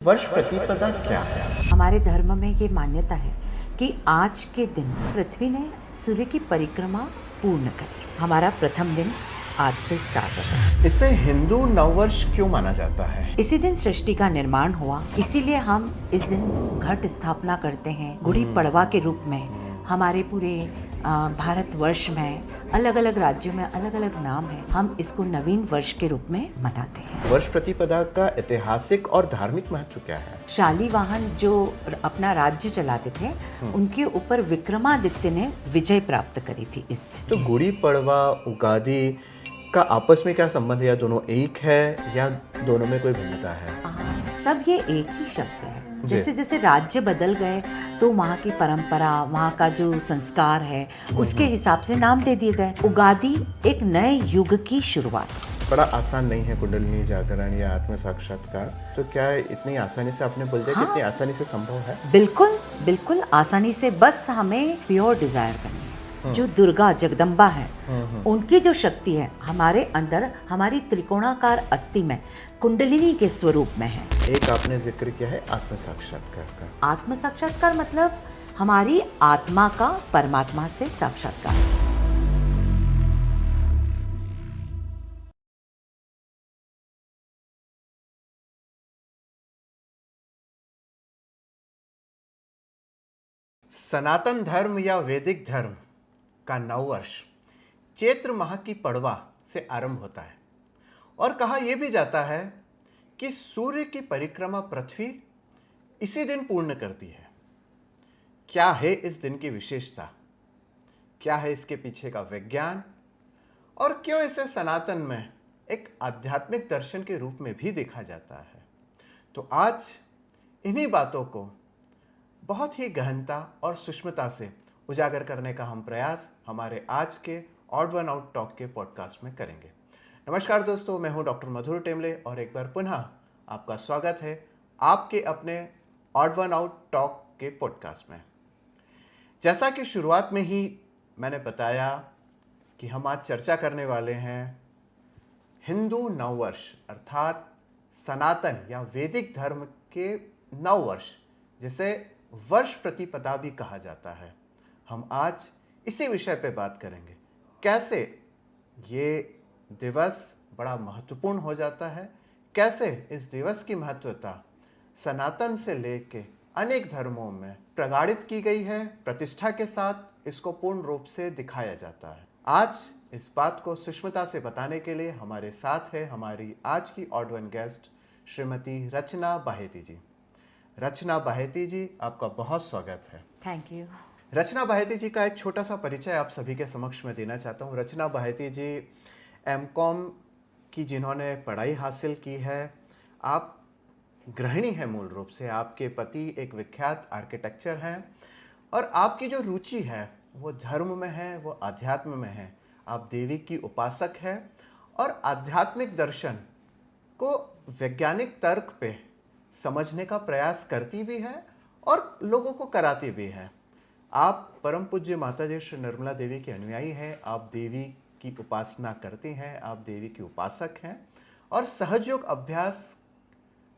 वर्ष प्रतिपदा क्या है? हमारे धर्म में ये मान्यता है कि आज के दिन पृथ्वी ने सूर्य की परिक्रमा पूर्ण करी। हमारा प्रथम दिन आज से स्टार्ट होता है। इसे हिंदू नववर्ष क्यों माना जाता है? इसी दिन सृष्टि का निर्माण हुआ, इसीलिए हम इस दिन घट स्थापना करते हैं। गुड़ी पड़वा के रूप में हमारे पूरे भारतवर्ष में अलग अलग राज्यों में अलग अलग नाम है। हम इसको नवीन वर्ष के रूप में मनाते हैं। वर्ष प्रतिपदा का ऐतिहासिक और धार्मिक महत्व क्या है? शालीवाहन जो अपना राज्य चलाते थे, उनके ऊपर विक्रमादित्य ने विजय प्राप्त करी थी इस दिन। तो गुड़ी पड़वा, उगादी का आपस में क्या संबंध है? या दोनों एक है या दोनों में कोई भिन्नता है? सब ये एक ही शब्द है। जैसे जैसे राज्य बदल गए तो वहाँ की परंपरा, वहाँ का जो संस्कार है, उसके हिसाब से नाम दे दिए गए। उगादी एक नए युग की शुरुआत। बड़ा आसान नहीं है कुंडलिनी जागरण या आत्म साक्षात्कार, तो क्या इतनी आसानी से आपने बोल दिया? कितनी आसानी से संभव है? बिल्कुल बिल्कुल आसानी से, बस हमें प्योर डिजायर करनी है। जो दुर्गा जगदम्बा है, उनकी जो शक्ति है हमारे अंदर, हमारी त्रिकोणाकार अस्थि में, कुंडलिनी के स्वरूप में है। एक आपने जिक्र किया है आत्म साक्षात्कार का। आत्म साक्षात्कार मतलब हमारी आत्मा का परमात्मा से साक्षात्कार। सनातन धर्म या वैदिक धर्म का नववर्ष चैत्र माह की पड़वा से आरंभ होता है और कहा यह भी जाता है कि सूर्य की परिक्रमा पृथ्वी इसी दिन पूर्ण करती है। क्या है इस दिन की विशेषता? क्या है इसके पीछे का विज्ञान? और क्यों इसे सनातन में एक आध्यात्मिक दर्शन के रूप में भी देखा जाता है? तो आज इन्हीं बातों को बहुत ही गहनता और सूक्ष्मता से उजागर करने का हम प्रयास हमारे आज के ऑड वन आउट टॉक के पॉडकास्ट में करेंगे। नमस्कार दोस्तों, मैं हूं डॉक्टर मधुर टेमले और एक बार पुनः आपका स्वागत है आपके अपने ऑड वन आउट टॉक के पॉडकास्ट में। जैसा कि शुरुआत में ही मैंने बताया कि हम आज चर्चा करने वाले हैं हिंदू नववर्ष अर्थात सनातन या वैदिक धर्म के नववर्ष, जिसे वर्ष प्रतिपदा भी कहा जाता है। हम आज इसी विषय पे बात करेंगे, कैसे ये दिवस बड़ा महत्वपूर्ण हो जाता है, कैसे इस दिवस की महत्वता सनातन से लेके अनेक धर्मों में प्रगाढ़ित की गई है, प्रतिष्ठा के साथ इसको पूर्ण रूप से दिखाया जाता है। आज इस बात को सूक्ष्मता से बताने के लिए हमारे साथ है हमारी आज की odd one guest Shrimati Rachna Baheti ji. Rachna Baheti ji, आपका बहुत स्वागत है। Thank you. रचना बाहेती जी का एक छोटा सा परिचय आप सभी के समक्ष में देना चाहता हूँ। रचना बाहेती जी एमकॉम की जिन्होंने पढ़ाई हासिल की है, आप गृहिणी हैं मूल रूप से, आपके पति एक विख्यात आर्किटेक्चर हैं और आपकी जो रुचि है वो धर्म में है, वो आध्यात्म में है। आप देवी की उपासक हैं और आध्यात्मिक दर्शन को वैज्ञानिक तर्क पे समझने का प्रयास करती भी है और लोगों को कराती भी है। आप परम पूज्य माताजी श्री निर्मला देवी के अनुयायी हैं, आप देवी की उपासना करती हैं, आप देवी की उपासक हैं और सहजयोग अभ्यास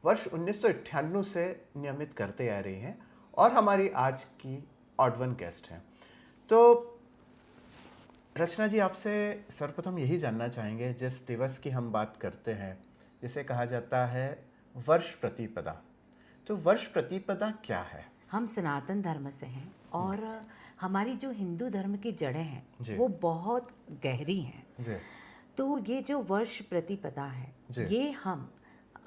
वर्ष 1998 से नियमित करते आ रही हैं और हमारी आज की ऑड वन गेस्ट हैं। तो रचना जी, आपसे सर्वप्रथम यही जानना चाहेंगे, जिस दिवस की हम बात करते हैं जिसे कहा जाता है वर्ष प्रतिपदा, तो वर्ष प्रतिपदा क्या है? हम सनातन धर्म से हैं और हमारी जो हिंदू धर्म की जड़ें हैं वो बहुत गहरी हैं जी। तो ये जो वर्ष प्रतिपदा है, ये हम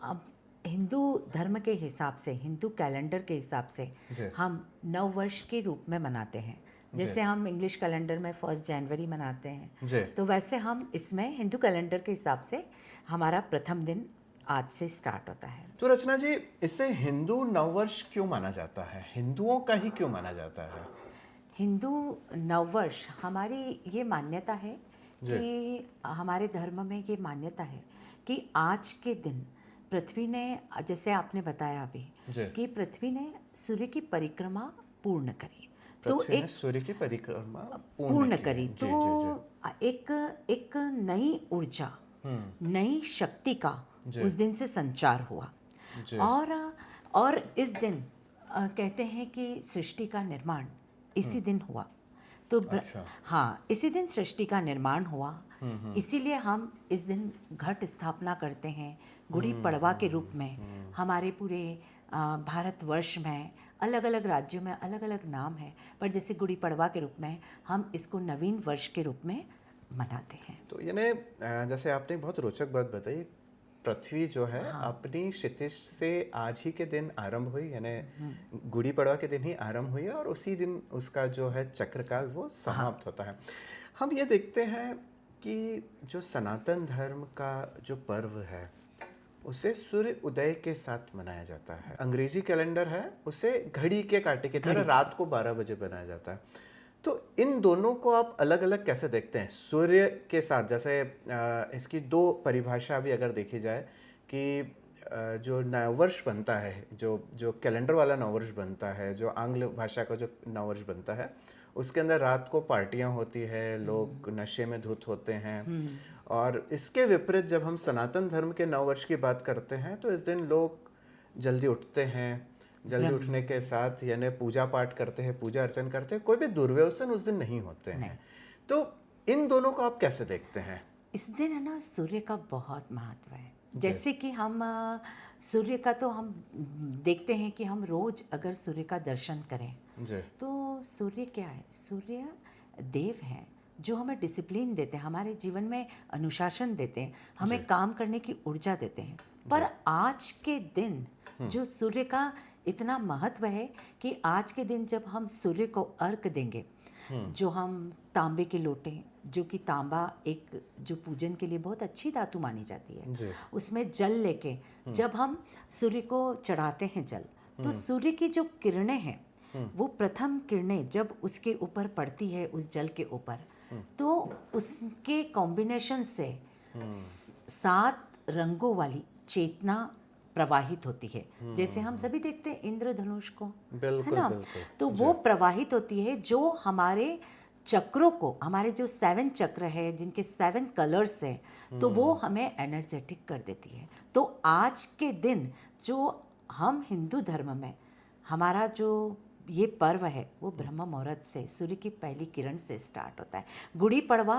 अब हिंदू धर्म के हिसाब से, हिंदू कैलेंडर के हिसाब से हम नववर्ष के रूप में मनाते हैं। जैसे हम इंग्लिश कैलेंडर में 1 जनवरी मनाते हैं, तो वैसे हम इसमें हिंदू कैलेंडर के हिसाब से हमारा प्रथम दिन आज से स्टार्ट होता है। तो रचना जी, इसे हिंदू नववर्ष क्यों माना जाता है? हिंदुओं का ही क्यों माना जाता है? हिंदू नववर्ष, हमारी ये मान्यता है कि हमारे धर्म में ये मान्यता है कि आज के दिन पृथ्वी ने, जैसे आपने बताया अभी, कि पृथ्वी ने सूर्य की परिक्रमा पूर्ण करी। तो एक सूर्य की परिक्रमा पूर्ण करी तो एक नई ऊर्जा, नई शक्ति का उस दिन से संचार हुआ। और इस दिन कहते हैं कि सृष्टि का निर्माण इसी दिन हुआ। तो अच्छा। हाँ, इसी दिन सृष्टि का निर्माण हुआ, इसीलिए हम इस दिन घट स्थापना करते हैं गुड़ी पड़वा के रूप में। हमारे पूरे भारतवर्ष में अलग अलग राज्यों में अलग अलग नाम है, पर जैसे गुड़ी पड़वा के रूप में हम इसको नवीन वर्ष के रूप में मनाते हैं। तो यानी जैसे आपने बहुत रोचक बात बताई, पृथ्वी जो है अपनी क्षितिज से आज ही के दिन आरंभ हुई, यानी गुड़ी पड़वा के दिन ही आरंभ हुई है और उसी दिन उसका जो है चक्रकाल वो समाप्त होता है। हम ये देखते हैं कि जो सनातन धर्म का जो पर्व है उसे सूर्य उदय के साथ मनाया जाता है। अंग्रेजी कैलेंडर है उसे घड़ी के कांटे की तरह रात को 12 बजे बनाया जाता है। तो इन दोनों को आप अलग अलग कैसे देखते हैं? सूर्य के साथ जैसे इसकी दो परिभाषा भी अगर देखी जाए कि जो नववर्ष बनता है, जो कैलेंडर वाला नववर्ष बनता है, जो आंग्ल भाषा का जो नववर्ष बनता है, उसके अंदर रात को पार्टियां होती है, लोग नशे में धुत होते हैं। और इसके विपरीत जब हम सनातन धर्म के नववर्ष की बात करते हैं तो इस दिन लोग जल्दी उठते हैं, जल्दी उठने के साथ यानी पूजा पाठ करते हैं, पूजा अर्चन करते हैं, कोई भी दुर्व्यसन उस दिन नहीं होते हैं। तो इन दोनों को आप कैसे देखते हैं? इस दिन है ना सूर्य का बहुत महत्व है। जैसे कि हम सूर्य का तो हम देखते हैं कि हम रोज अगर सूर्य का दर्शन करें जी। तो सूर्य क्या है? सूर्य देव हैं जो हमें डिसिप्लिन देते हैं, हमारे जीवन में अनुशासन देते हैं, हमें काम करने की ऊर्जा देते हैं। पर आज के दिन जो सूर्य का इतना महत्व है कि आज के दिन जब हम सूर्य को अर्घ देंगे, जो हम तांबे के लोटे, जो कि तांबा एक जो पूजन के लिए बहुत अच्छी धातु मानी जाती है, उसमें जल लेके जब हम सूर्य को चढ़ाते हैं जल, तो सूर्य की जो किरणें हैं वो प्रथम किरणें जब उसके ऊपर पड़ती है उस जल के ऊपर, तो उसके कॉम्बिनेशन से 7 रंगों वाली चेतना प्रवाहित होती है। जैसे हम सभी देखते हैं इंद्रधनुष को, है ना? तो वो प्रवाहित होती है जो हमारे चक्रों को, हमारे जो 7 चक्र है जिनके 7 कलर्स है, तो वो हमें एनर्जेटिक कर देती है। तो आज के दिन जो हम हिंदू धर्म में हमारा जो ये पर्व है वो ब्रह्म मुहूर्त से, सूर्य की पहली किरण से स्टार्ट होता है। गुड़ी पड़वा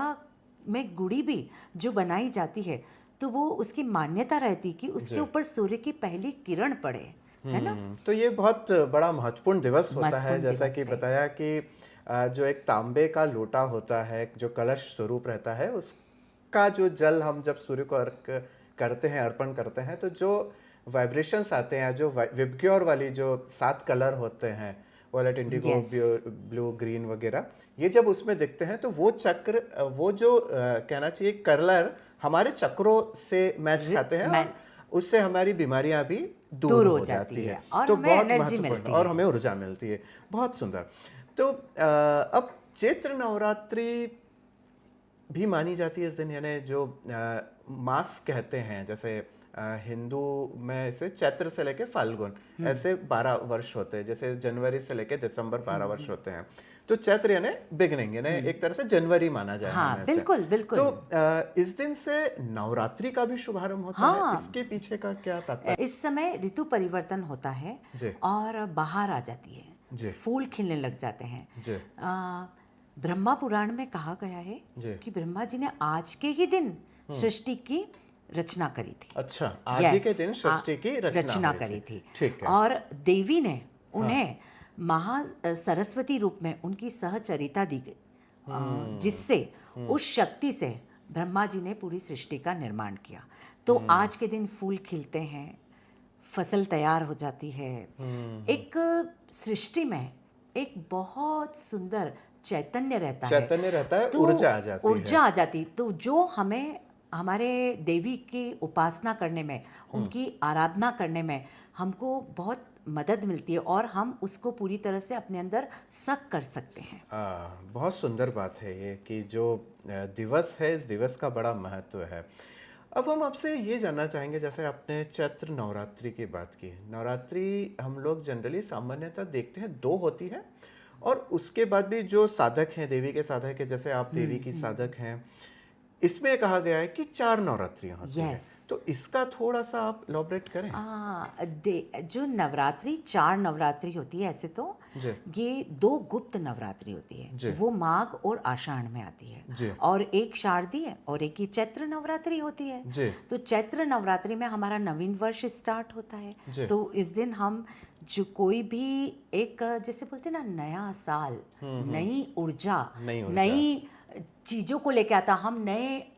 में गुड़ी भी जो बनाई जाती है तो वो उसकी मान्यता रहती कि उसके ऊपर सूर्य की पहली किरण पड़े, है ना? तो ये बहुत बड़ा महत्वपूर्ण दिवस होता है। जैसा कि बताया कि जो एक तांबे का लोटा होता है, जो कलश स्वरूप रहता है, उसका जो जल हम जब सूर्य को अर्घ करते हैं, अर्पण करते हैं, तो जो वाइब्रेशंस आते हैं, जो विबग्योर वाली जो 7 कलर होते हैं, वॉयलेट, इंडिगो, ब्लू, ग्रीन वगैरह, ये जब उसमें दिखते हैं तो वो चक्र, वो जो कहना चाहिए कलर हमारे चक्रों से मैच खाते हैं और उससे हमारी बीमारियां भी दूर हो जाती है और तो हमें बहुत एनर्जी महत्वपूर्ण और हमें ऊर्जा मिलती है। बहुत सुंदर। तो अब चैत्र नवरात्रि भी मानी जाती है इस दिन, यानी जो मास कहते हैं, जैसे हिंदू में इसे चैत्र से लेके फाल्गुन ऐसे 12 वर्ष होते हैं, जैसे जनवरी से लेके दिसंबर 12 वर्ष होते हैं। तो चैत्र यानी बिगनिंग, यानी एक तरह से जनवरी माना जाए। हाँ, बिल्कुल बिल्कुल। तो इस दिन से नवरात्रि का भी शुभारंभ होता है। इसके पीछे का क्या तात्पर्य? इस समय ऋतु परिवर्तन होता है और बाहर आ जाती है, फूल खिलने लग जाते हैं। ब्रह्मा पुराण में कहा गया है कि ब्रह्मा जी ने आज के ही दिन सृष्टि की रचना करी थी। अच्छा, आज ही के दिन सृष्टि की रचना करी थी। ठीक है। और देवी ने उन्हें महा सरस्वती रूप में उनकी सहचरिता दी गई, जिससे उस शक्ति से ब्रह्मा जी ने पूरी सृष्टि का निर्माण किया। तो आज के दिन फूल खिलते हैं, फसल तैयार हो जाती है, एक सृष्टि में एक बहुत सुंदर चैतन्य रहता है, तो ऊर्जा आ जाती है। तो जो हमें हमारे देवी की उपासना करने में, उनकी आराधना करने में हमको बहुत मदद मिलती है और हम उसको पूरी तरह से अपने अंदर सक कर सकते हैं। बहुत सुंदर बात है ये कि जो दिवस है, इस दिवस का बड़ा महत्व है। अब हम आपसे ये जानना चाहेंगे, जैसे आपने चैत्र नवरात्रि की बात की। नवरात्रि हम लोग जनरली सामान्यतः देखते हैं 2 होती है, और उसके बाद भी जो साधक हैं, देवी के साधक हैं, जैसे आप देवी की साधक हैं, इसमें कहा गया है कि 4 नवरात्रियां होती हैं। Yes. तो इसका थोड़ा सा आप इलॉबरेट करें। जो नवरात्रि 4 नवरात्रि होती है ऐसे तो जी ये 2 गुप्त नवरात्रि होती जी। है, वो माघ और आषाढ़ में आती जी। है, और एक शारदीय और एक ही चैत्र नवरात्रि होती है। जी। तो चैत्र नवरात्रि में हमारा नवीन वर्ष स्टार्ट होता है, जी। तो इस दिन हम जो कोई भी एक जैसे बोलते हैं ना, नया साल, नई ऊर्जा, नई चीज़ों को लेके आता, हम नए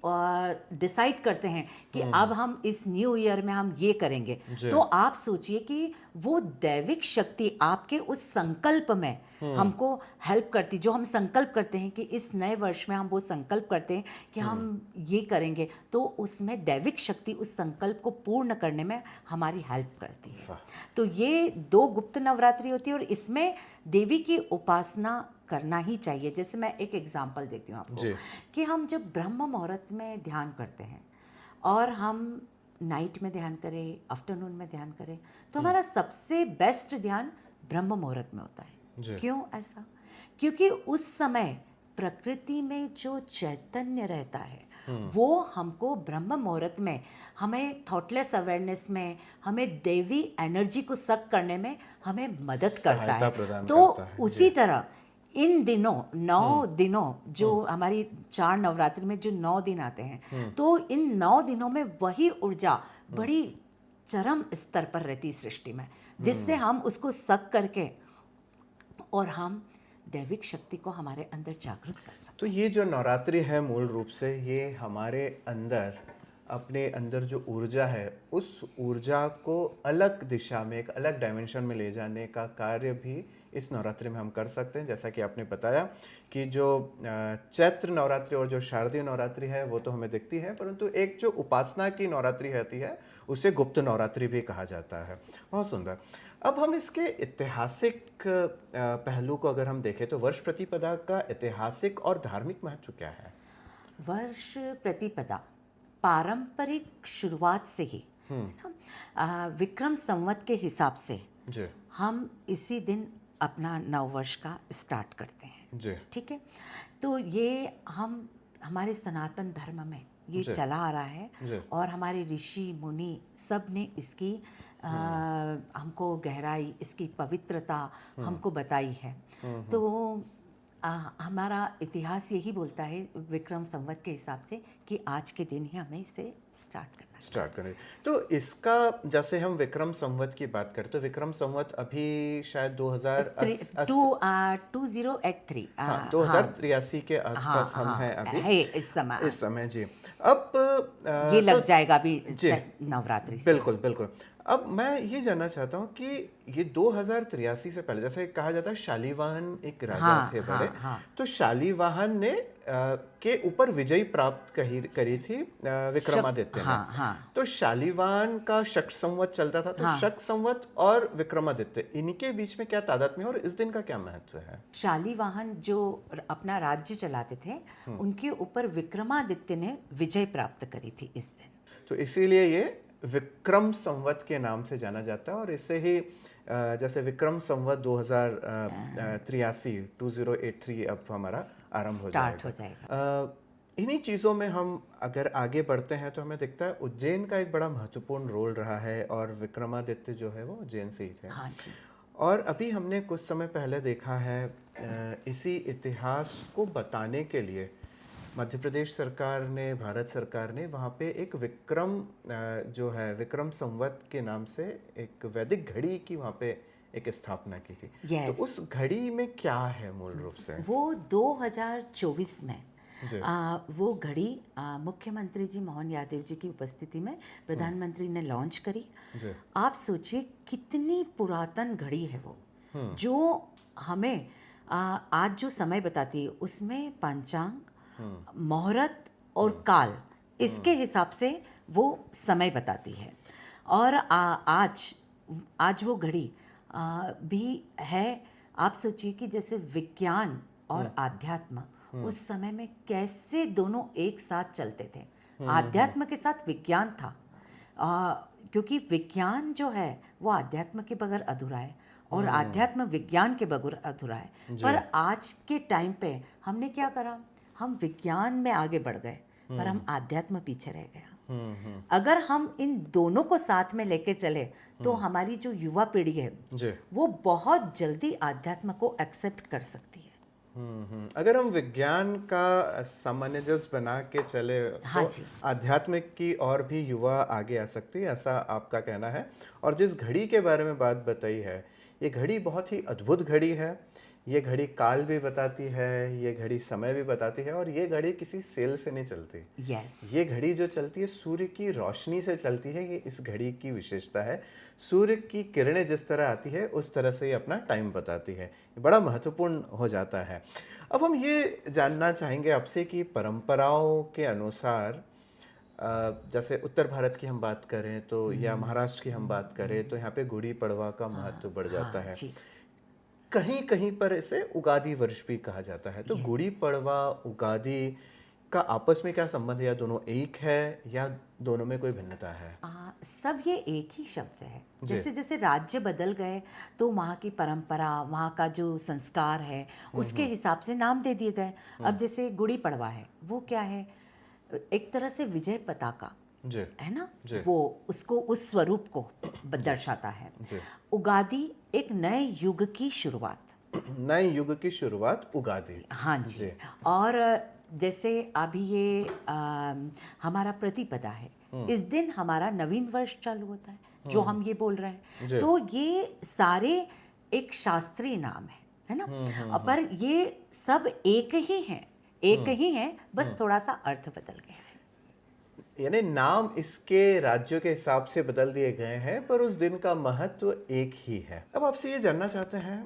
डिसाइड करते हैं कि अब हम इस न्यू ईयर में हम ये करेंगे। तो आप सोचिए कि वो दैविक शक्ति आपके उस संकल्प में हमको हेल्प करती, जो हम संकल्प करते हैं कि इस नए वर्ष में हम वो संकल्प करते हैं कि हम ये करेंगे, तो उसमें दैविक शक्ति उस संकल्प को पूर्ण करने में हमारी हेल्प करती है। तो ये 2 गुप्त नवरात्रि होती है और इसमें देवी की उपासना करना ही चाहिए। जैसे मैं एक एग्जांपल देती हूँ आपको कि हम जब ब्रह्म मुहूर्त में ध्यान करते हैं और हम नाइट में ध्यान करें, आफ्टरनून में ध्यान करें, तो हमारा सबसे बेस्ट ध्यान ब्रह्म मुहूर्त में होता है। क्यों ऐसा? क्योंकि उस समय प्रकृति में जो चैतन्य रहता है वो हमको ब्रह्म मुहूर्त में हमें थॉटलेस अवेयरनेस में, हमें देवी एनर्जी को सक करने में हमें मदद करता है। तो उसी तरह इन दिनों 9 दिनों जो हमारी 4 नवरात्रि में जो 9 दिन आते हैं, तो इन 9 दिनों में वही ऊर्जा बड़ी चरम स्तर पर रहती सृष्टि में, जिससे हम उसको सक करके और हम दैविक शक्ति को हमारे अंदर जागृत कर सकते। तो ये जो नवरात्रि है मूल रूप से ये हमारे अंदर, अपने अंदर जो ऊर्जा है उस ऊर्जा को अलग दिशा में, एक अलग डायमेंशन में ले जाने का कार्य भी इस नवरात्रि में हम कर सकते हैं। जैसा कि आपने बताया कि जो चैत्र नवरात्रि और जो शारदीय नवरात्रि है वो तो हमें दिखती है, परंतु एक जो उपासना की नवरात्रि होती है उसे गुप्त नवरात्रि भी कहा जाता है। बहुत सुंदर। अब हम इसके ऐतिहासिक पहलू को अगर हम देखें तो वर्ष प्रतिपदा का ऐतिहासिक और धार्मिक महत्व क्या है? वर्ष प्रतिपदा पारंपरिक शुरुआत से ही विक्रम संवत के हिसाब से हम इसी दिन अपना नववर्ष का स्टार्ट करते हैं। ठीक है, तो ये हम हमारे सनातन धर्म में ये चला आ रहा है और हमारे ऋषि मुनि सब ने इसकी हमको गहराई, इसकी पवित्रता हमको बताई है। तो हमारा इतिहास यही बोलता है विक्रम संवत के हिसाब से कि आज के दिन ही हमें इसे स्टार्ट करना। तो इसका जैसे हम विक्रम संवत की बात करें तो विक्रम संवत अभी शायद 2083 2083 के आसपास हम हैं अभी है इस समय जी। अब ये लग जाएगा अभी नवरात्रि से। बिल्कुल। अब मैं ये जानना चाहता हूँ कि ये 2083 से पहले, जैसे कहा जाता है शालीवाहन एक राजा थे बड़े, तो शालीवाहन ने के ऊपर विजय प्राप्त करी थी विक्रमादित्य ने। तो शालीवाहन का शक संवत चलता था, तो शक संवत और विक्रमादित्य इनके बीच में क्या तादात्म्य है और इस दिन का क्या महत्व है? शालीवाहन जो अपना राज्य चलाते थे उनके ऊपर विक्रमादित्य ने विजय प्राप्त करी थी इस दिन, तो इसीलिए ये विक्रम संवत के नाम से जाना जाता है। और इससे ही जैसे विक्रम संवत 2083 अब हमारा आरंभ हो जाएगा। इन्हीं चीज़ों में हम अगर आगे बढ़ते हैं तो हमें दिखता है उज्जैन का एक बड़ा महत्वपूर्ण रोल रहा है और विक्रमादित्य जो है वो उज्जैन से ही थे। हाँ जी। और अभी हमने कुछ समय पहले देखा है इसी इतिहास को बताने के लिए मध्य प्रदेश सरकार ने, भारत सरकार ने वहाँ पे एक विक्रम जो है विक्रम संवत के नाम से एक वैदिक घड़ी की वहाँ पे एक स्थापना की थी। तो उस घड़ी में क्या है मूल रूप से? वो 2024 में वो घड़ी मुख्यमंत्री जी मोहन यादव जी की उपस्थिति में प्रधानमंत्री ने लॉन्च करी। आप सोचिए कितनी पुरातन घड़ी है वो, जो हमें आज जो समय बताती है उसमें पंचांग, मुहूर्त और काल, इसके हिसाब से वो समय बताती है। और आज वो घड़ी भी है। आप सोचिए कि जैसे विज्ञान और आध्यात्म उस समय में कैसे दोनों एक साथ चलते थे। आध्यात्म के साथ विज्ञान था, क्योंकि विज्ञान जो है वो आध्यात्म के बगैर अधूरा है और आध्यात्म विज्ञान के बगैर अधूरा है। पर आज के टाइम पे हमने क्या करा, हम विज्ञान में आगे बढ़ गए, पर हम आध्यात्म पीछे रह गया। अगर हम इन दोनों को साथ में लेके चले तो हमारी जो युवा पीढ़ी है जी। वो बहुत जल्दी आध्यात्म को एक्सेप्ट कर सकती है। अगर हम विज्ञान का सामंजस्य बना के चले हाँ तो जी। आध्यात्मिक की और भी युवा आगे आ सकती है, ऐसा आपका कहना है। और जिस घड़ी के बारे में बात बताई है, ये घड़ी बहुत ही अद्भुत घड़ी है। ये घड़ी काल भी बताती है, ये घड़ी समय भी बताती है, और ये घड़ी किसी सेल से नहीं चलती। यस। ये घड़ी जो चलती है सूर्य की रोशनी से चलती है। ये इस घड़ी की विशेषता है। सूर्य की किरणें जिस तरह आती है उस तरह से ये अपना टाइम बताती है। ये बड़ा महत्वपूर्ण हो जाता है। अब हम ये जानना चाहेंगे आपसे कि परंपराओं के अनुसार जैसे उत्तर भारत की हम बात करें तो, या महाराष्ट्र की हम बात करें तो, यहाँ पे गुड़ी पड़वा का महत्व बढ़ जाता है। जी। कहीं कहीं पर इसे उगादी वर्ष भी कहा जाता है। तो Yes. गुड़ी पड़वा, उगादी का आपस में क्या संबंध है, या दोनों एक है, या दोनों में कोई भिन्नता है? सब ये एक ही शब्द है। जी। जैसे जैसे राज्य बदल गए तो वहाँ की परंपरा, वहाँ का जो संस्कार है उसके हिसाब से नाम दे दिए गए। अब जैसे गुड़ी पड़वा है, वो क्या है, एक तरह से विजय पताका जी। है ना, जी। वो उसको उस स्वरूप को दर्शाता है। जी। उगादी एक नए युग की शुरुआत। नए युग की शुरुआत उगादी। हाँ जी। जी। और जैसे अभी ये हमारा प्रतिपदा है, इस दिन हमारा नवीन वर्ष चालू होता है जो हम ये बोल रहे जी। हैं। तो ये सारे एक शास्त्रीय नाम है ना, पर ये सब एक ही हैं, एक ही हैं, बस थोड़ा सा अर्थ बदल गया है। यानी नाम इसके राज्यों के हिसाब से बदल दिए गए हैं, पर उस दिन का महत्व एक ही है। अब आपसे ये जानना चाहते हैं,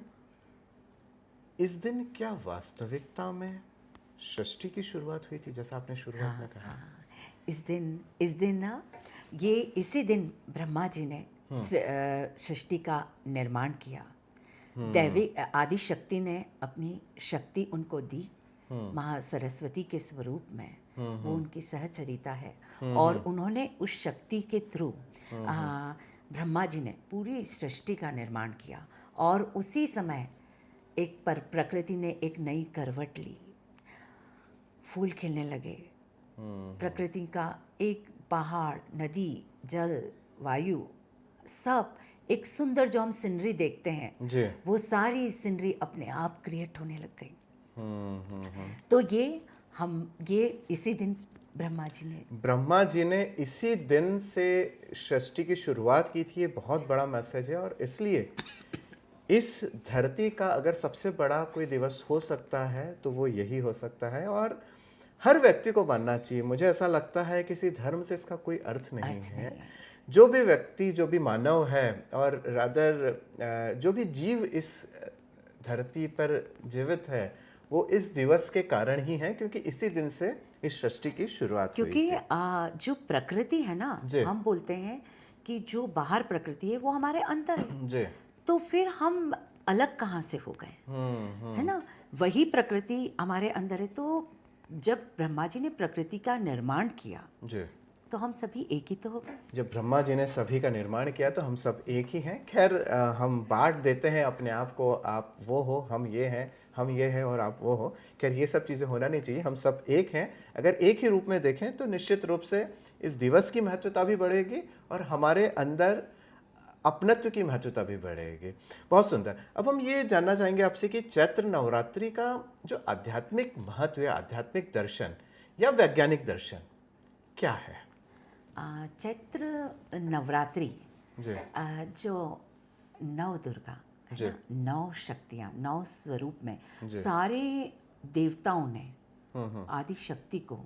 इस दिन क्या वास्तविकता में षष्ठी की शुरुआत हुई थी, जैसा आपने शुरुआत में कहा? इस दिन ना, ये इसी दिन ब्रह्मा जी ने सृष्टि का निर्माण किया। दैवी आदि शक्ति ने अपनी शक्ति उनको दी, महा सरस्वती के स्वरूप में। वो उनकी सहचरिता है, और उन्होंने उस शक्ति के थ्रू ब्रह्मा जी ने पूरी सृष्टि का निर्माण किया। और उसी समय एक प्रकृति ने एक नई करवट ली, फूल खिलने लगे। प्रकृति का एक पहाड़, नदी, जल, वायु, सब एक सुंदर जो हम सीनरी देखते हैं जी। वो सारी सीनरी अपने आप क्रिएट होने लग गई। तो ये इसी दिन ब्रह्मा जी ने इसी दिन से षष्ठी की शुरुआत की थी। ये बहुत बड़ा मैसेज है, और इसलिए इस धरती का अगर सबसे बड़ा कोई दिवस हो सकता है तो वो यही हो सकता है, और हर व्यक्ति को मानना चाहिए। मुझे ऐसा लगता है किसी धर्म से इसका कोई अर्थ नहीं है। जो भी व्यक्ति, जो भी मानव है, और रादर जो भी जीव इस धरती पर जीवित है, वो इस दिवस के कारण ही है, क्योंकि इसी दिन से इस षष्ठी की शुरुआत हुई थी। क्योंकि जो प्रकृति है ना, हम बोलते हैं कि जो बाहर प्रकृति है वो हमारे अंदर है। जी। तो फिर हम अलग कहाँ से हो गए, है ना? वही प्रकृति हमारे अंदर है। तो जब ब्रह्मा जी ने प्रकृति का निर्माण किया जी, तो हम सभी एक ही तो हो गए। जब ब्रह्मा जी ने सभी का निर्माण किया तो हम सब एक ही हैं। खैर, हम बांट देते हैं अपने आप को, आप वो हो, हम ये हैं, हम ये हैं और आप वो हो। खैर, ये सब चीज़ें होना नहीं चाहिए। हम सब एक हैं। अगर एक ही रूप में देखें तो निश्चित रूप से इस दिवस की महत्वता भी बढ़ेगी, और हमारे अंदर अपनत्व की महत्वता भी बढ़ेगी। बहुत सुंदर। अब हम ये जानना चाहेंगे आपसे कि चैत्र नवरात्रि का जो आध्यात्मिक महत्व है, आध्यात्मिक दर्शन या वैज्ञानिक दर्शन क्या है? चैत्र नवरात्रि जी। जो नव दुर्गा है ना, नौ शक्तियाँ, नौ स्वरूप में सारे देवताओं ने आदि शक्ति को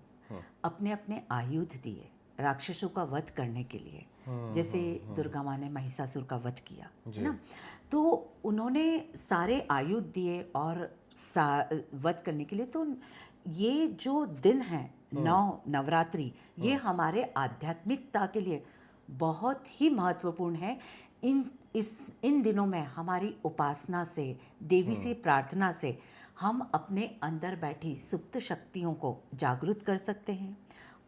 अपने अपने आयुध दिए राक्षसों का वध करने के लिए। जैसे दुर्गा माँ ने महिषासुर का वध किया है ना, तो उन्होंने सारे आयुध दिए और वध करने के लिए। तो ये जो दिन है नवरात्रि, ये हमारे आध्यात्मिकता के लिए बहुत ही महत्वपूर्ण है। इन दिनों में हमारी उपासना से, देवी से प्रार्थना से हम अपने अंदर बैठी सुप्त शक्तियों को जागृत कर सकते हैं।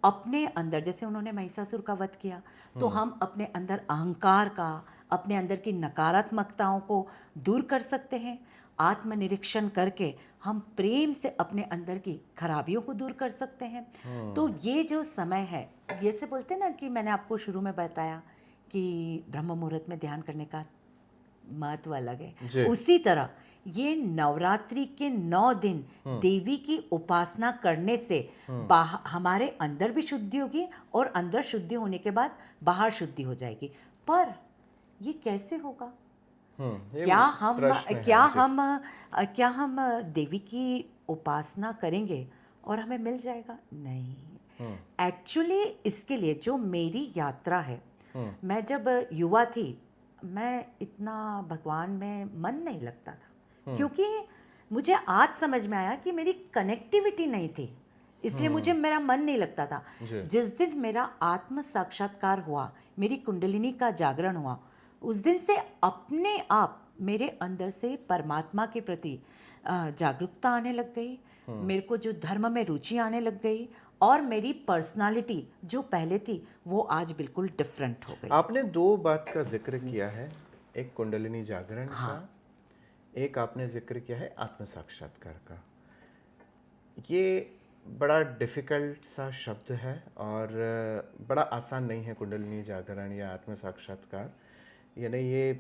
अपने अंदर, जैसे उन्होंने महिषासुर का वध किया, तो हम अपने अंदर अहंकार का, अपने अंदर की नकारात्मकताओं को दूर कर सकते हैं। आत्मनिरीक्षण करके हम प्रेम से अपने अंदर की खराबियों को दूर कर सकते हैं। तो ये जो समय है, जैसे बोलते हैं ना कि मैंने आपको शुरू में बताया कि ब्रह्म मुहूर्त में ध्यान करने का महत्व अलग है, उसी तरह ये नवरात्रि के 9 दिन देवी की उपासना करने से हमारे अंदर भी शुद्धि होगी और अंदर शुद्धि होने के बाद बाहर शुद्धि हो जाएगी। पर ये कैसे होगा? ये क्या हम प्रश्न है, क्या जी। हम क्या हम देवी की उपासना करेंगे और हमें मिल जाएगा? नहीं। एक्चुअली इसके लिए जो मेरी यात्रा है, मैं जब युवा थी, मैं इतना भगवान में मन नहीं लगता था, क्योंकि मुझे आज समझ में आया कि मेरी कनेक्टिविटी नहीं थी, इसलिए मुझे मेरा मन नहीं लगता था। जिस दिन मेरा आत्म साक्षात्कार हुआ, मेरी कुंडलिनी का जागरण हुआ, उस दिन से अपने आप मेरे अंदर से परमात्मा के प्रति जागरूकता आने लग गई, मेरे को जो धर्म में रुचि आने लग गई, और मेरी पर्सनालिटी जो पहले थी वो आज बिल्कुल डिफरेंट हो गई। आपने 2 बात का जिक्र किया है, एक कुंडलिनी जागरण का, एक आपने जिक्र किया है आत्म साक्षात्कार का। ये बड़ा डिफ़िकल्ट सा शब्द है और बड़ा आसान नहीं है कुंडलिनी जागरण या आत्म साक्षात्कार। यानी ये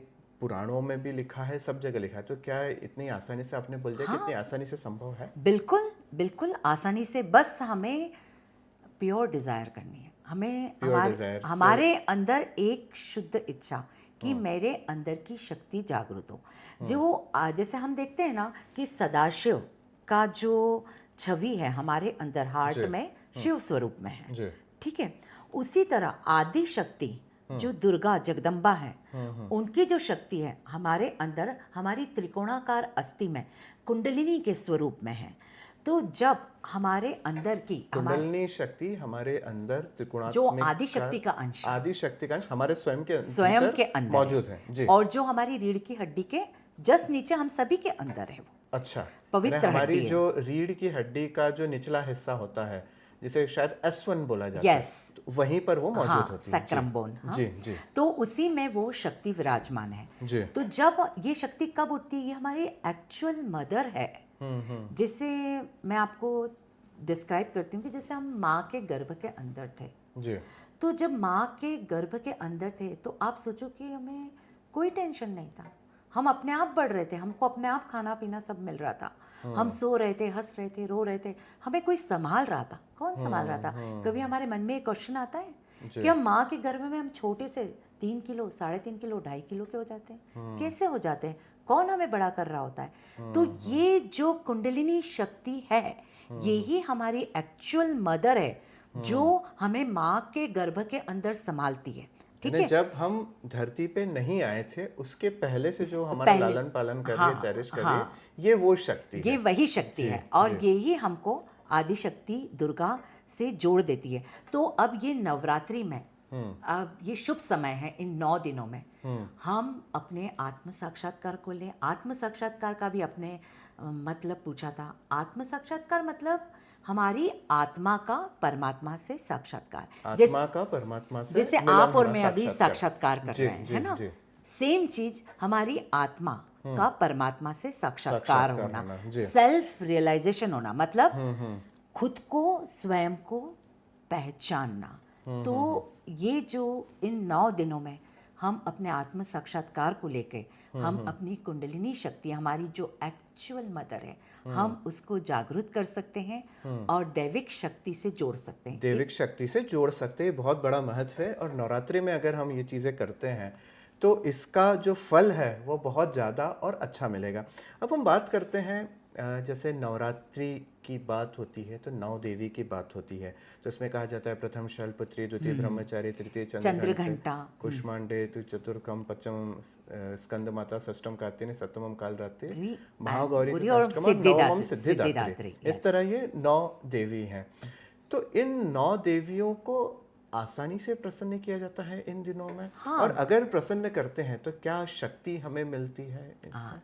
पुराणों में भी लिखा है, सब जगह लिखा है, तो क्या इतनी आसानी से आपने बोल दिया कि इतनी आसानी से संभव है? बिल्कुल बिल्कुल आसानी से, बस हमें प्योर डिज़ायर करनी है। हमें हमारे अंदर एक शुद्ध इच्छा कि मेरे अंदर की शक्ति जागृत हो। जो जैसे हम देखते हैं ना कि सदाशिव का जो छवि है हमारे अंदर हार्ट में, शिव स्वरूप में है, ठीक है। उसी तरह आदि शक्ति जो दुर्गा जगदम्बा है, उनकी जो शक्ति है हमारे अंदर, हमारी त्रिकोणाकार अस्थि में कुंडलिनी के स्वरूप में है। तो जब हमारे अंदर की कुंडलिनी शक्ति हमारे अंदर त्रिकोणात्मक जो आदि शक्ति का अंश, आदि शक्ति का अंश हमारे स्वयं के अंदर मौजूद है जी। और जो हमारी रीढ़ की हड्डी के जस्ट नीचे हम सभी के अंदर है वो। अच्छा, पवित्र हमारी जो रीढ़ की हड्डी का जो निचला हिस्सा होता है, जिसे शायद S1 बोला जाता है, तो वहीं पर वो मौजूद होती है, सैक्रम बोन। जी जी। तो उसी में वो शक्ति विराजमान है जी। तो जब ये शक्ति कब उठती है, ये हमारी एक्चुअल मदर है, जिसे मैं आपको डिस्क्राइब करती हूँ कि जैसे हम माँ के गर्भ के अंदर थे जी। तो जब माँ के गर्भ के अंदर थे तो आप सोचो कि हमें कोई टेंशन नहीं था, हम अपने आप बढ़ रहे थे, हमको अपने आप खाना पीना सब मिल रहा था, हम सो रहे थे, हंस रहे थे, रो रहे थे, हमें कोई संभाल रहा था। कौन संभाल रहा था? कभी हमारे मन में एक क्वेश्चन आता है कि हम माँ के गर्भ में हम छोटे से 3 किलो, 3.5 किलो, 2.5 किलो के हो जाते हैं, कैसे हो जाते हैं? कौन हमें बड़ा कर रहा होता है? तो ये जो कुंडलिनी शक्ति है, यही हमारी एक्चुअल मदर है जो हमें माँ के गर्भ के अंदर संभालती है, ठीक है। जब हम धरती पे नहीं आए थे उसके पहले से जो हमारा लालन पालन कर रही है, चेरिश कर रही है, ये वो शक्ति है, ये वही शक्ति है, और यही हमको आदि शक्ति दुर्गा से जोड़ देती है। तो अब ये नवरात्रि में, अब ये शुभ समय है, इन 9 दिनों में हम अपने आत्म साक्षात्कार को लें। आत्म साक्षात्कार का भी अपने मतलब पूछा था। आत्म साक्षात्कार मतलब हमारी आत्मा का परमात्मा से साक्षात्कार, आत्मा का परमात्मा से, जैसे आप और मैं अभी साक्षात्कार कर रहे हैं, है ना? सेम चीज हमारी आत्मा का परमात्मा से साक्षात्कार होना, सेल्फ रियलाइजेशन होना, मतलब खुद को, स्वयं को पहचानना। तो ये जो इन 9 दिनों में हम अपने आत्म साक्षात्कार को लेके हम अपनी कुंडलिनी शक्ति, हमारी जो एक्चुअल मदर है, हम उसको जागृत कर सकते हैं और दैविक शक्ति से जोड़ सकते हैं। दैविक शक्ति से जोड़ सकते हैं, बहुत बड़ा महत्व है। और नवरात्रि में अगर हम ये चीज़ें करते हैं तो इसका जो फल है वो बहुत ज़्यादा और अच्छा मिलेगा। अब हम बात करते हैं, जैसे नवरात्रि की बात होती है तो 9 देवी की बात होती है, तो इसमें कहा जाता है प्रथम शैलपुत्री, द्वितीय ब्रह्मचारी, तृतीय चंद्रघंटा, कुष्मांडे, चतुर्थम पंचम स्कंद माता, षष्ठम कार्तिनी, सप्तमम कालरात्रि, महागौरी, नवमम सिद्धिदात्री। इस तरह ये 9 देवी हैं। तो इन 9 देवियों को आसानी से प्रसन्न किया जाता है इन दिनों में। और अगर प्रसन्न करते हैं तो क्या शक्ति हमें मिलती है?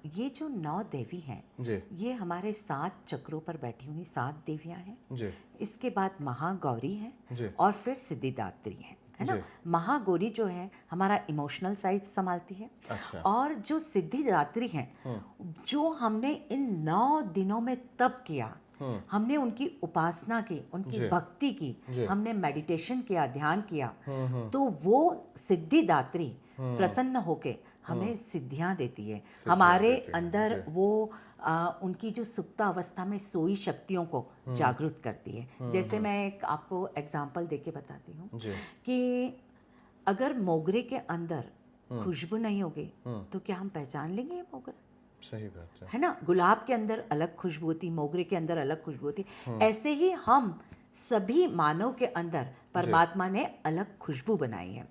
ये जो 9 देवी हैं जी, ये हमारे 7 चक्रों पर बैठी हुई 7 देवियां हैं जी। इसके बाद महागौरी हैं और फिर सिद्धिदात्री हैं। है ना। महागौरी जो है हमारा इमोशनल साइड संभालती है। अच्छा। और जो सिद्धिदात्री हैं, जो हमने इन 9 दिनों में तप किया, हमने उनकी उपासना की, उनकी भक्ति की, हमने मेडिटेशन किया, ध्यान किया, तो वो सिद्धिदात्री प्रसन्न होके हमें सिद्धियां देती है। हमारे अंदर वो उनकी जो सुप्त अवस्था में सोई शक्तियों को जागृत करती है। जैसे मैं एक आपको एग्जाम्पल देके बताती हूँ कि अगर मोगरे के अंदर खुशबू नहीं होगी तो क्या हम पहचान लेंगे ये मोगरा? सही बात है ना। गुलाब के अंदर अलग खुशबू होती, मोगरे के अंदर अलग खुशबू होती। ऐसे ही हम सभी मानव के अंदर परमात्मा ने अलग खुशबू बनाई है,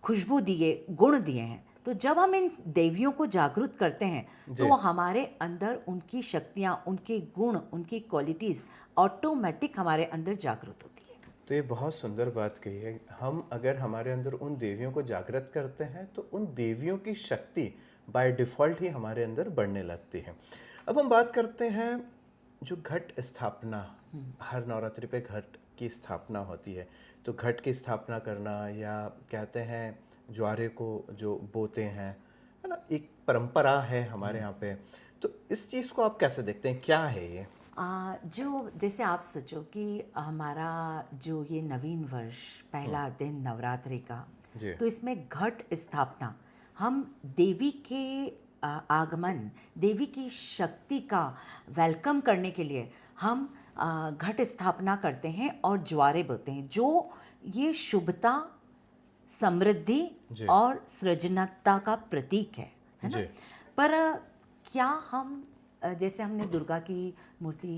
खुशबू दिए, गुण दिए हैं। तो जब हम इन देवियों को जागृत करते हैं तो हमारे अंदर उनकी शक्तियाँ, उनके गुण, उनकी क्वालिटीज़ ऑटोमेटिक हमारे अंदर जागृत होती है। तो ये बहुत सुंदर बात कही है। हम अगर हमारे अंदर उन देवियों को जागृत करते हैं तो उन देवियों की शक्ति बाय डिफ़ॉल्ट ही हमारे अंदर बढ़ने लगती है। अब हम बात करते हैं जो घट स्थापना, हर नवरात्रि पे घट की स्थापना होती है। तो घट की स्थापना करना, या कहते हैं ज्वारे को जो बोते हैं, है ना, एक परंपरा है हमारे यहाँ पे। तो इस चीज़ को आप कैसे देखते हैं, क्या है ये? जो जैसे आप सोचो कि हमारा जो ये नवीन वर्ष पहला दिन नवरात्रि का, तो इसमें घट स्थापना, हम देवी के आगमन, देवी की शक्ति का वेलकम करने के लिए हम घट स्थापना करते हैं और ज्वारे बोते हैं, जो ये शुभता, समृद्धि और सृजनता का प्रतीक है ना। पर क्या हम जैसे हमने दुर्गा की मूर्ति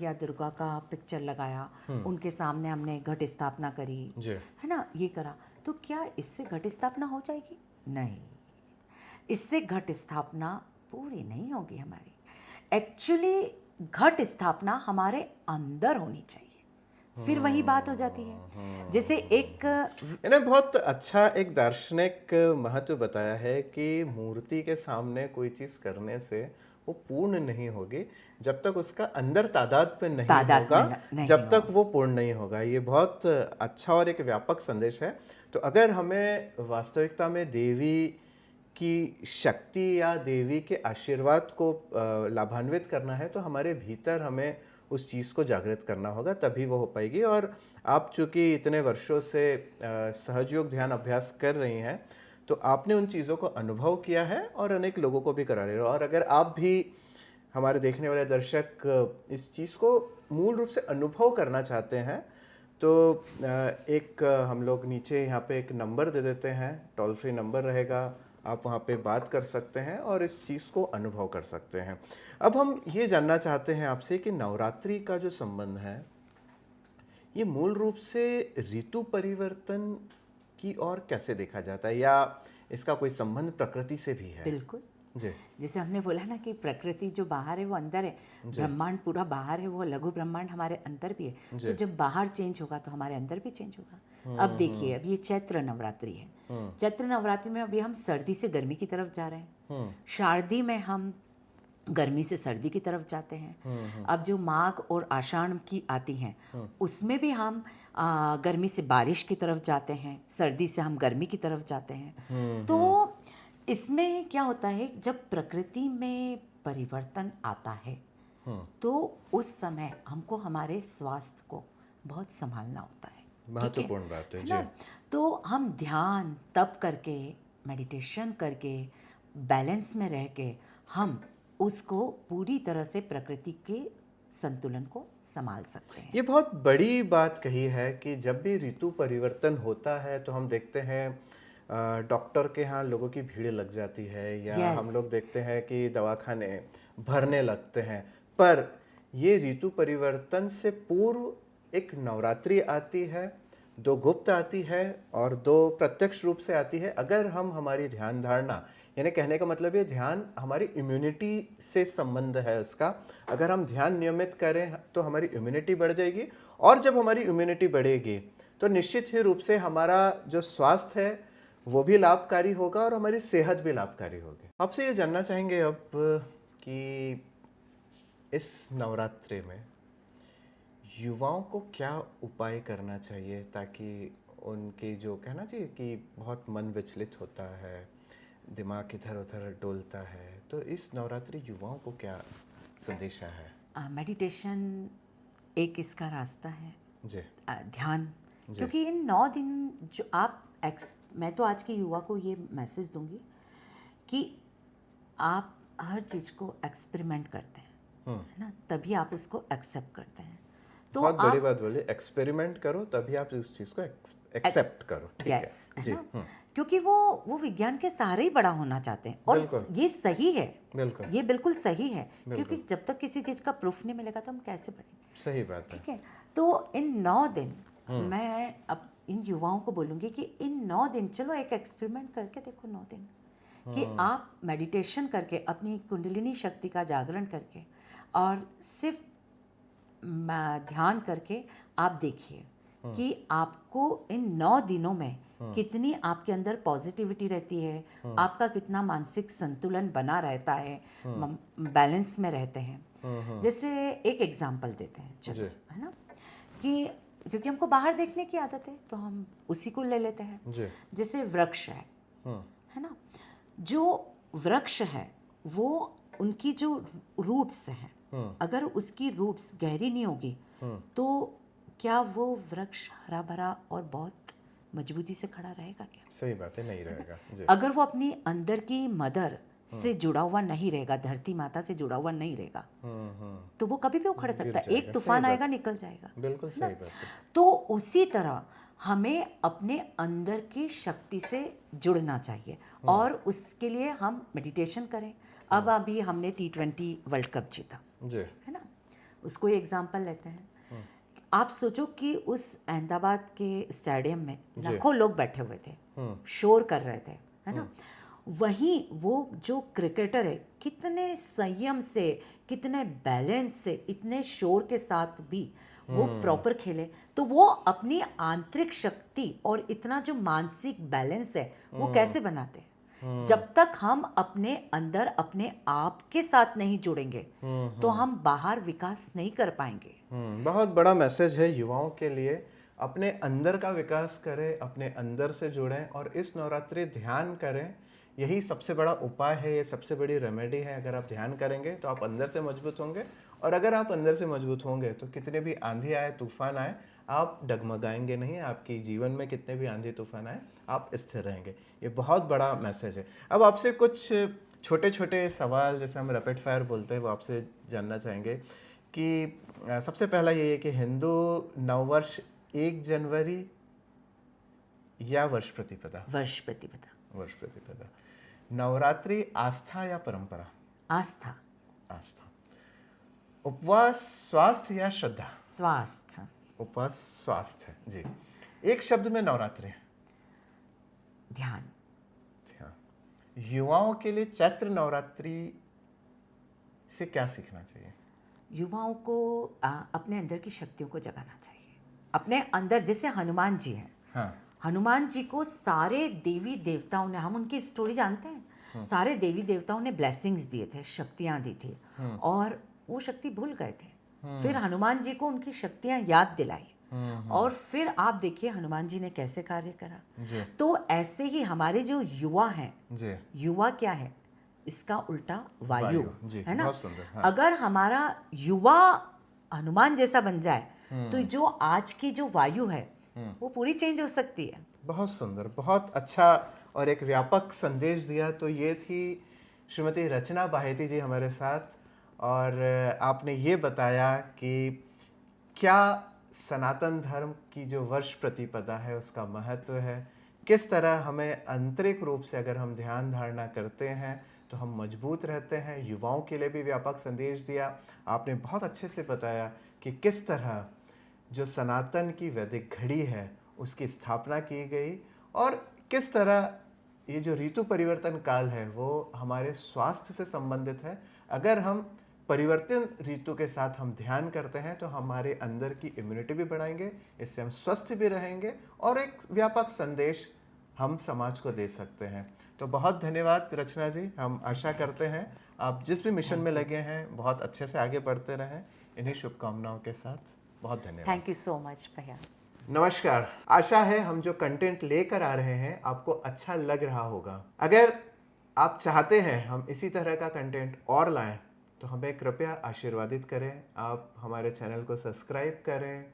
या दुर्गा का पिक्चर लगाया, उनके सामने हमने घट स्थापना करी, है ना, ये करा, तो क्या इससे घट स्थापना हो जाएगी? नहीं, इससे घट स्थापना पूरी नहीं होगी हमारी। एक्चुअली घट स्थापना हमारे अंदर होनी चाहिए, फिर वही बात हो जाती है। जैसे एक इन्हें बहुत अच्छा एक दार्शनिक महत्व बताया है कि मूर्ति के सामने कोई चीज़ करने से वो पूर्ण नहीं होगी जब तक उसका अंदर तादाद में नहीं होगा, जब तक वो पूर्ण नहीं होगा। ये बहुत अच्छा और एक व्यापक संदेश है। तो अगर हमें वास्तविकता में देवी की शक्ति या देवी के आशीर्वाद को लाभान्वित करना है तो हमारे भीतर हमें उस चीज़ को जागृत करना होगा, तभी वो हो पाएगी। और आप चूँकि इतने वर्षों से सहजयोग ध्यान अभ्यास कर रही हैं, तो आपने उन चीज़ों को अनुभव किया है और अनेक लोगों को भी करा रहे हो। और अगर आप भी, हमारे देखने वाले दर्शक, इस चीज़ को मूल रूप से अनुभव करना चाहते हैं, तो एक हम लोग नीचे यहाँ पे एक नंबर दे देते हैं, टोल फ्री नंबर रहेगा, आप वहाँ पे बात कर सकते हैं और इस चीज़ को अनुभव कर सकते हैं। अब हम ये जानना चाहते हैं आपसे कि नवरात्रि का जो संबंध है, ये मूल रूप से ऋतु परिवर्तन की ओर कैसे देखा जाता है, या इसका कोई संबंध प्रकृति से भी है? बिल्कुल जी। जैसे हमने बोला ना कि प्रकृति जो बाहर है वो अंदर है, ब्रह्मांड पूरा बाहर है, वो लघु ब्रह्मांड हमारे अंदर भी है। तो जब बाहर चेंज होगा तो हमारे अंदर भी चेंज होगा। अब देखिए, अब ये चैत्र नवरात्रि है। चैत्र नवरात्रि में अभी हम सर्दी से गर्मी की तरफ जा रहे हैं, शारदी में हम गर्मी से सर्दी की तरफ जाते हैं। अब जो माघ और आषाढ़ की आती हैं, उसमें भी हम गर्मी से बारिश की तरफ जाते हैं, सर्दी से हम गर्मी की तरफ जाते हैं। तो इसमें क्या होता है, जब प्रकृति में परिवर्तन आता है तो उस समय हमको हमारे स्वास्थ्य को बहुत संभालना होता है। महत्वपूर्ण बात है ना? तो हम ध्यान, तप करके, मेडिटेशन करके, बैलेंस में रह के हम उसको पूरी तरह से प्रकृति के संतुलन को संभाल सकते हैं। ये बहुत बड़ी बात कही है कि जब भी ऋतु परिवर्तन होता है तो हम देखते हैं डॉक्टर के यहाँ लोगों की भीड़ लग जाती है, या हम लोग देखते हैं कि दवाखाने भरने लगते हैं। पर ये ऋतु परिवर्तन से पूर्व एक नवरात्रि आती है, 2 गुप्त आती है और 2 प्रत्यक्ष रूप से आती है। अगर हम हमारी ध्यान धारणा, यानी कहने का मतलब ये ध्यान हमारी इम्यूनिटी से संबंध है उसका, अगर हम ध्यान नियमित करें तो हमारी इम्यूनिटी बढ़ जाएगी, और जब हमारी इम्यूनिटी बढ़ेगी तो निश्चित ही रूप से हमारा जो स्वास्थ्य है वो भी लाभकारी होगा और हमारी सेहत भी लाभकारी होगी। आपसे ये जानना चाहेंगे अब कि इस नवरात्रि में युवाओं को क्या उपाय करना चाहिए ताकि उनकी जो कहना चाहिए कि बहुत मन विचलित होता है, दिमाग इधर उधर डोलता है, तो इस नवरात्रि युवाओं को क्या संदेशा है? मेडिटेशन एक इसका रास्ता है। जी ध्यान, क्योंकि इन 9 दिन जो आप मैं तो आज के युवा को ये मैसेज दूंगी कि आप हर चीज़ को एक्सपेरिमेंट करते हैं, है ना, तभी आप उसको एक्सेप्ट करते हैं। तो बहुत बड़ी बात बोली, एक्सपेरिमेंट करो तभी आप उस चीज़ को एक्सेप्ट करो। ठीक यस, है है जी। ना, क्योंकि वो विज्ञान के सहारे ही बड़ा होना चाहते हैं और ये सही है, बिल्कुल ये बिल्कुल सही है, क्योंकि जब तक किसी चीज़ का प्रूफ नहीं मिलेगा तो हम कैसे बढ़ेंगे। सही बात है। ठीक है, तो इन 9 दिन मैं अब इन युवाओं को बोलूँगी कि इन 9 दिन चलो एक एक्सपेरिमेंट करके देखो 9 दिन कि आप मेडिटेशन करके अपनी कुंडलिनी शक्ति का जागरण करके और सिर्फ ध्यान करके आप देखिए कि आपको इन 9 दिनों में कितनी आपके अंदर पॉजिटिविटी रहती है, आपका कितना मानसिक संतुलन बना रहता है, बैलेंस में रहते हैं। जैसे एक एग्जांपल देते हैं, चलो, है ना, कि क्योंकि हमको बाहर देखने की आदत है तो हम उसी को ले लेते हैं। जैसे वृक्ष है ना, जो वृक्ष है वो उनकी जो रूट्स हैं, अगर उसकी रूट्स गहरी नहीं होगी तो क्या वो वृक्ष हरा भरा और बहुत मजबूती से खड़ा रहेगा क्या? सही बात है, नहीं रहेगा जी। अगर वो अपनी अंदर की मदर से जुड़ा हुआ नहीं रहेगा, धरती माता से जुड़ा हुआ नहीं रहेगा, तो वो कभी भी उखड़ सकता है, एक तूफान आएगा निकल जाएगा। बिल्कुल सही बात है। तो उसी तरह हमें अपने अंदर की शक्ति से जुड़ना चाहिए और उसके लिए हम मेडिटेशन करें। अब अभी हमने T20 वर्ल्ड कप जीता जी, है ना, उसको एग्जाम्पल लेते हैं। आप सोचो कि उस अहमदाबाद के स्टेडियम में लाखों लोग बैठे हुए थे, शोर कर रहे थे, है ना, वहीं वो जो क्रिकेटर है कितने संयम से, कितने बैलेंस से, इतने शोर के साथ भी वो प्रॉपर खेले, तो वो अपनी आंतरिक शक्ति और इतना जो मानसिक बैलेंस है वो कैसे बनाते हैं? जब तक हम अपने अंदर अपने आप के साथ नहीं जुड़ेंगे तो हम बाहर विकास नहीं कर पाएंगे। बहुत बड़ा मैसेज है युवाओं के लिए, अपने अंदर का विकास करें, अपने अंदर से जुड़ें और इस नवरात्रि ध्यान करें। यही सबसे बड़ा उपाय है, ये सबसे बड़ी रेमेडी है। अगर आप ध्यान करेंगे तो आप अंदर से मजबूत होंगे और अगर आप अंदर से मजबूत होंगे तो कितने भी आंधी आए, तूफान आए, आप डगमगाएंगे नहीं। आपके जीवन में कितने भी आंधी तूफान आए, आप स्थिर रहेंगे। ये बहुत बड़ा मैसेज है। अब आपसे कुछ छोटे छोटे सवाल, जैसे हम रैपिड फायर बोलते हैं, वो आपसे जानना चाहेंगे कि सबसे पहला ये है कि हिंदू नववर्ष 1 जनवरी या वर्ष प्रतिपदा? वर्ष प्रतिपदा। वर्ष प्रतिपदा। नवरात्रि आस्था या परंपरा? आस्था। आस्था। उपवास स्वास्थ्य या श्रद्धा? स्वास्थ्य। उपवास स्वास्थ्य, जी। एक शब्द में नवरात्रि? ध्यान। ध्यान। युवाओं के लिए चैत्र नवरात्रि से क्या सीखना चाहिए? युवाओं को अपने अंदर की शक्तियों को जगाना चाहिए। अपने अंदर, जैसे हनुमान जी हैं, हाँ, हनुमान जी को सारे देवी देवताओं ने, हम उनकी स्टोरी जानते हैं, सारे देवी देवताओं ने ब्लेसिंग्स दिए थे, शक्तियां दी थी और वो शक्ति भूल गए थे। फिर हनुमान जी को उनकी शक्तियां याद दिलाई और फिर आप देखिए हनुमान जी ने कैसे कार्य करा। तो ऐसे ही हमारे जो युवा हैं, युवा क्या है? इसका उल्टा वायु है ना। हाँ। अगर हमारा युवा हनुमान जैसा बन जाए तो जो आज की जो वायु है वो पूरी चेंज हो सकती है। बहुत सुंदर, बहुत अच्छा और एक व्यापक संदेश दिया। तो ये थी श्रीमती रचना बाहेती जी हमारे साथ और आपने ये बताया कि क्या सनातन धर्म की जो वर्ष प्रतिपदा है उसका महत्व है, किस तरह हमें आंतरिक रूप से अगर हम ध्यान धारणा करते हैं तो हम मजबूत रहते हैं। युवाओं के लिए भी व्यापक संदेश दिया। आपने बहुत अच्छे से बताया कि किस तरह जो सनातन की वैदिक घड़ी है उसकी स्थापना की गई और किस तरह ये जो ऋतु परिवर्तन काल है वो हमारे स्वास्थ्य से संबंधित है। अगर हम परिवर्तन ऋतु के साथ हम ध्यान करते हैं तो हमारे अंदर की इम्यूनिटी भी बढ़ाएंगे, इससे हम स्वस्थ भी रहेंगे और एक व्यापक संदेश हम समाज को दे सकते हैं। तो बहुत धन्यवाद रचना जी। हम आशा करते हैं आप जिस भी मिशन में लगे हैं बहुत अच्छे से आगे बढ़ते रहें। इन्हीं शुभकामनाओं के साथ बहुत धन्यवाद। थैंक यू सो मच भैया। नमस्कार। आशा है हम जो कंटेंट लेकर आ रहे हैं आपको अच्छा लग रहा होगा। अगर आप चाहते हैं हम इसी तरह का कंटेंट और लाएं तो हमें कृपया आशीर्वादित करें। आप हमारे चैनल को सब्सक्राइब करें,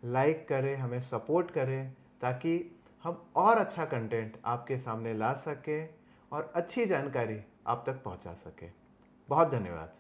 लाइक करें, हमें सपोर्ट करें ताकि हम और अच्छा कंटेंट आपके सामने ला सकें और अच्छी जानकारी आप तक पहुंचा सकें। बहुत धन्यवाद।